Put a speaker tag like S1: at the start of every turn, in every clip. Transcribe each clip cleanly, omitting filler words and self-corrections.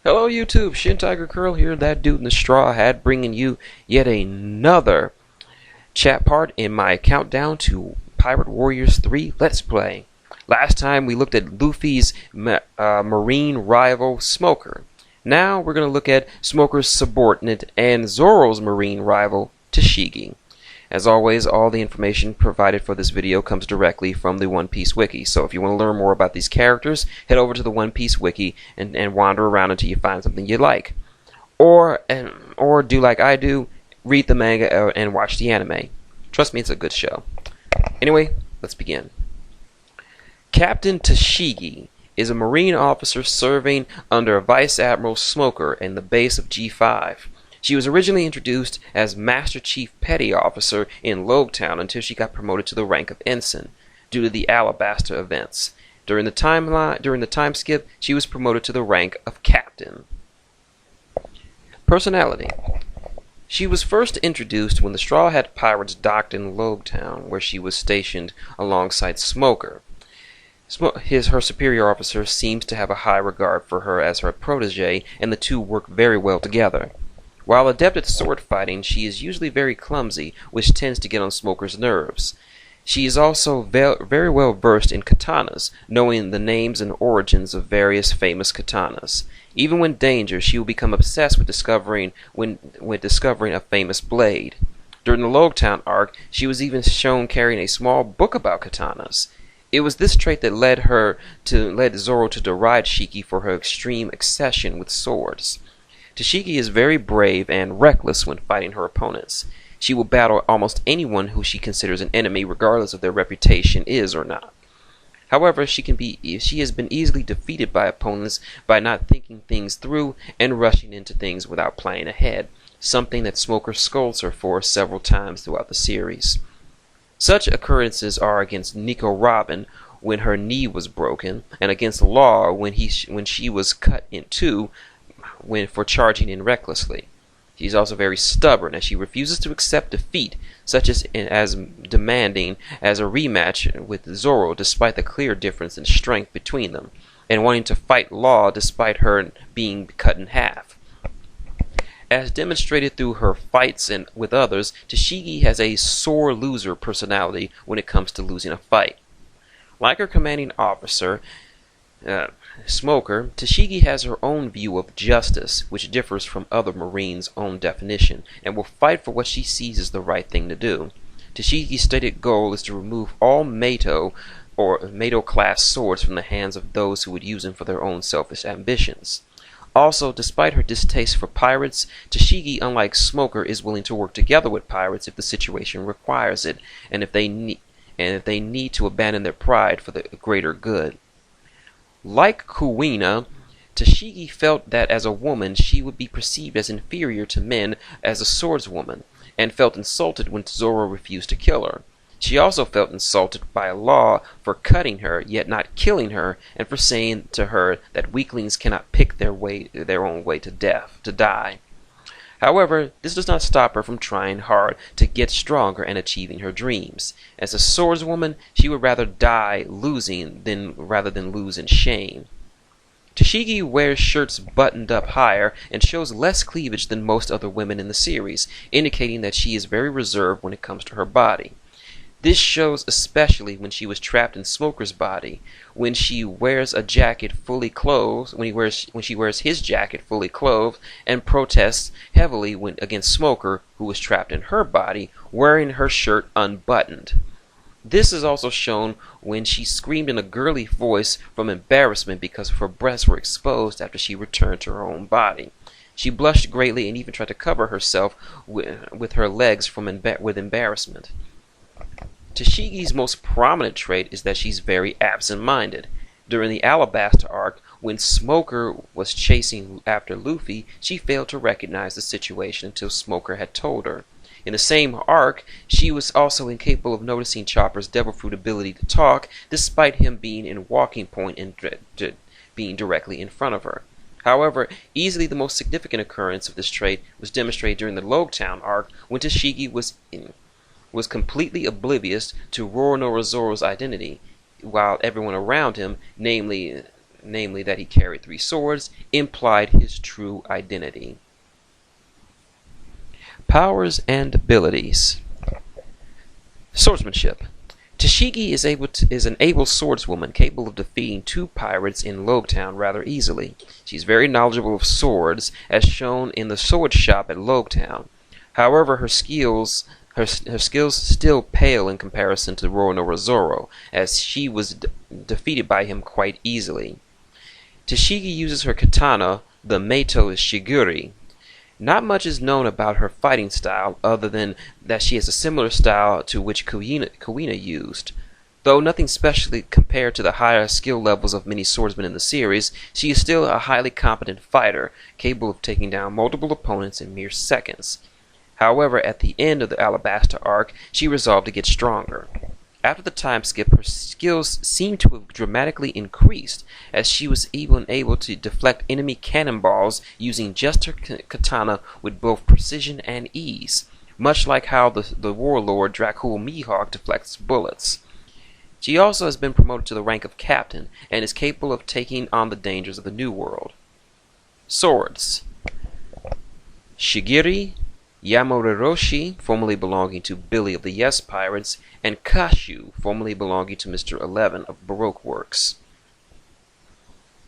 S1: Hello YouTube, Shin Tiger Curl here, that dude in the straw hat, bringing you yet another chat part in my countdown to Pirate Warriors 3 Let's Play. Last time we looked at Luffy's marine rival Smoker. Now we're going to look at Smoker's subordinate and Zoro's marine rival Tashigi. As always, all the information provided for this video comes directly from the One Piece Wiki, so if you want to learn more about these characters, head over to the One Piece Wiki and wander around until you find something you like. Or do like I do, read the manga and watch the anime. Trust me, it's a good show. Anyway, let's begin. Captain Tashigi is a marine officer serving under Vice Admiral Smoker in the base of G5. She was originally introduced as Master Chief Petty Officer in Logtown until she got promoted to the rank of Ensign due to the Alabasta events. During the time skip, she was promoted to the rank of Captain. Personality. She was first introduced when the Straw Hat Pirates docked in Logtown, where she was stationed alongside Smoker. Her superior officer seems to have a high regard for her as her protege, and the two work very well together. While adept at sword fighting, she is usually very clumsy, which tends to get on Smoker's nerves. She is also very well versed in katanas, knowing the names and origins of various famous katanas. Even when danger, she will become obsessed with discovering a famous blade. During the Logtown arc, she was even shown carrying a small book about katanas. It was this trait that led Zoro to deride Shiki for her extreme obsession with swords. Tashigi is very brave and reckless when fighting her opponents. She will battle almost anyone who she considers an enemy, regardless of their reputation is or not. However, she has been easily defeated by opponents by not thinking things through and rushing into things without planning ahead, something that Smoker scolds her for several times throughout the series. Such occurrences are against Nico Robin when her knee was broken, and against Law when she was cut in two for charging in recklessly. She is also very stubborn, as she refuses to accept defeat, such as demanding as a rematch with Zoro despite the clear difference in strength between them, and wanting to fight Law despite her being cut in half. As demonstrated through her fights with others, Tashigi has a sore loser personality when it comes to losing a fight. Like her commanding officer, Smoker, Tashigi has her own view of justice, which differs from other Marines' own definition, and will fight for what she sees as the right thing to do. Tashigi's stated goal is to remove all Mato or Mato-class swords from the hands of those who would use them for their own selfish ambitions. Also, despite her distaste for pirates, Tashigi, unlike Smoker, is willing to work together with pirates if the situation requires it, and if they need to abandon their pride for the greater good. Like Kuina, Tashigi felt that as a woman she would be perceived as inferior to men as a swordswoman, and felt insulted when Zoro refused to kill her. She also felt insulted by Law for cutting her, yet not killing her, and for saying to her that weaklings cannot pick their own way to death, to die. However, this does not stop her from trying hard to get stronger and achieving her dreams. As a swordswoman, she would rather die losing rather than lose in shame. Tashigi wears shirts buttoned up higher and shows less cleavage than most other women in the series, indicating that she is very reserved when it comes to her body. This shows especially when she was trapped in Smoker's body, when she wears a jacket fully clothed, when she wears his jacket fully clothed, and protests heavily against Smoker, who was trapped in her body, wearing her shirt unbuttoned. This is also shown when she screamed in a girly voice from embarrassment because her breasts were exposed after she returned to her own body. She blushed greatly and even tried to cover herself with her legs with embarrassment. Tashigi's most prominent trait is that she's very absent-minded. During the Alabasta arc, when Smoker was chasing after Luffy, she failed to recognize the situation until Smoker had told her. In the same arc, she was also incapable of noticing Chopper's Devil Fruit ability to talk, despite him being in walking point and being directly in front of her. However, easily the most significant occurrence of this trait was demonstrated during the Logtown arc, when Tashigi was completely oblivious to Roronoa Zoro's identity, while everyone around him, namely namely that he carried 3 swords, implied his true identity. Powers and abilities. Swordsmanship. Tashigi is an able swordswoman capable of defeating 2 pirates in Logetown rather easily. She's very knowledgeable of swords, as shown in the sword shop at Logetown. However, her skills still pale in comparison to Roronoa Zoro, as she was defeated by him quite easily. Tashigi uses her katana, the Meito Shiguri. Not much is known about her fighting style, other than that she has a similar style to which Kuina used. Though nothing specially compared to the higher skill levels of many swordsmen in the series, she is still a highly competent fighter, capable of taking down multiple opponents in mere seconds. However, at the end of the Alabasta arc, she resolved to get stronger. After the time skip, her skills seemed to have dramatically increased, as she was even able to deflect enemy cannonballs using just her katana with both precision and ease, much like how the warlord Dracul Mihawk deflects bullets. She also has been promoted to the rank of captain, and is capable of taking on the dangers of the New World. Swords. Shigiri, Yamoriroshi, formerly belonging to Billy of the Yes Pirates, and Kashu, formerly belonging to Mr. 11 of Baroque Works.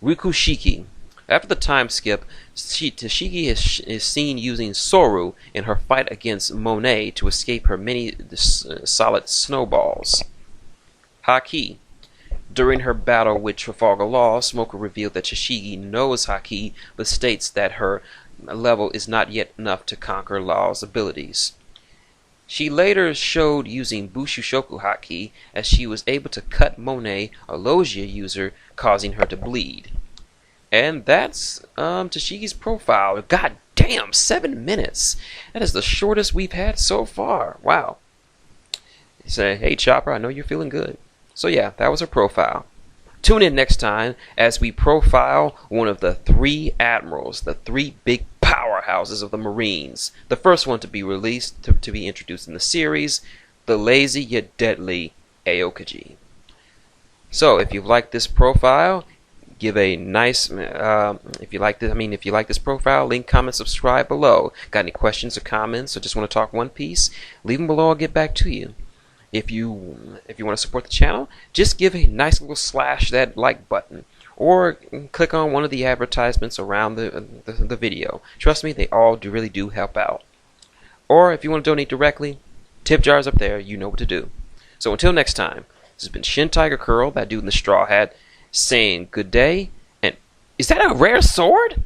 S1: Rikushiki. After the time skip, Tashigi is seen using Soru in her fight against Monet to escape her many solid snowballs. Haki. During her battle with Trafalgar Law, Smoker revealed that Tashigi knows Haki, but states that her level is not yet enough to conquer Law's abilities. She later showed using Bushushoku Haki, as she was able to cut Monet, a Logia user, causing her to bleed. And that's Tashigi's profile. God damn, 7 minutes! That is the shortest we've had so far. Wow. You say, hey Chopper, I know you're feeling good. So yeah, that was her profile. Tune in next time as we profile one of the 3 admirals, the 3 big powerhouses of the Marines. The first one to be released, to be introduced in the series, the lazy yet deadly Aokiji. So if you've liked this profile, give a nice, if you like this profile, link, comment, subscribe below. Got any questions or comments, or just want to talk One Piece? Leave them below, I'll get back to you. If you want to support the channel, just give a nice little slash that like button, or click on one of the advertisements around the video. Trust me, they all really do help out. Or if you want to donate directly, tip jars up there, you know what to do. So until next time, this has been Shin Tiger Curl, that dude in the straw hat, saying good day, and is that a rare sword?